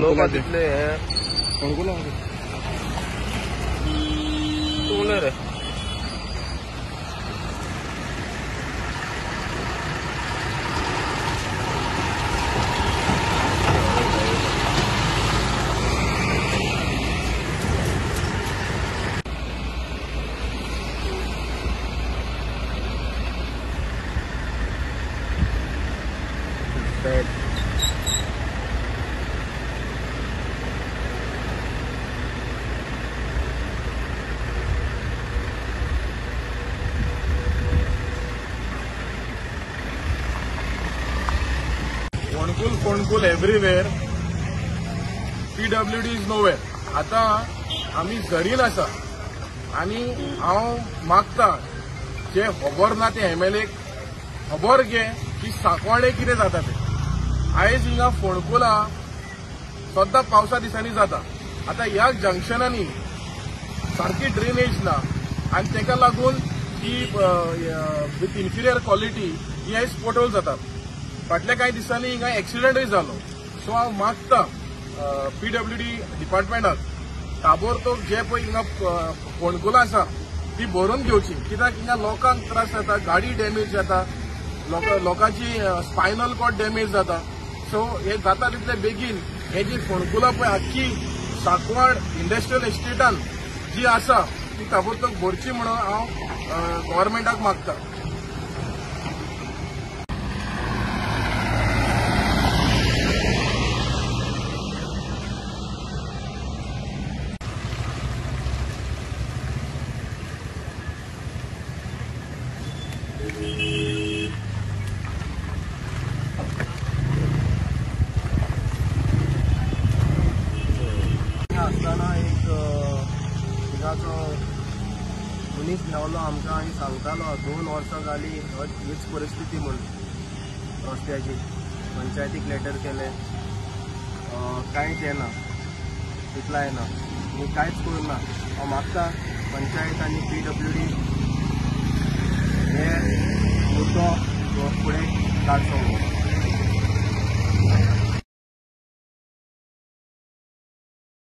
लोक तिथले तुले रे फोणकुल एव्हरीवेअर पीडब्ल्यूडी इज नोवेअर. आता आम्ही जरीन आसा आणि हांव मागता जे खबर ना ते एमएलए खबर घे की सांकवाडे कितें जाता ते. आयज हिंगा फोणकुला सद्दां पावसा दिसांनी जाता. आता ह्या जंक्शनांनी सारकी ड्रेनेज ना आणि तेका लागून ही विथ इन्फिरियर क्वॉलिटी ही आयज पोटोल जातात. फाटल्या काही दिसांनी हिंगा एक्सिडंटय जालो. सो हांव मागता पीडब्ल्यूडी डिपार्टमेंटाक ताबडतोब जे पळय हिंगा फोणकुलां आसा ती भरून घेवची. कित्याक हिंगा लोकांक त्रास जाता, गाडी डॅमेज जाता, लोकांची स्पायनल कॉर्ड डॅमेज जाता. सो हे जाता तितले बेगीन हे जी फोणकुलां पळय आख्खी सांकवाड इंडस्ट्रियल एस्टेटान जी आसा ती ताबडतोब भरची म्हणून हांव गव्हर्नमेंटाक मागता. आसतना एक तिगाचो मनीस मेवलो आमकां आनी सांगतालो 2 वर्सां जाली हीच परिस्थिती म्हूण रस्त्याची. पंचायतीक लेटर केले, कांयच येना, रिप्लाय ना, आनी कांयच करूना. हांव मागता पंचायत आनी पीडब्ल्यूडी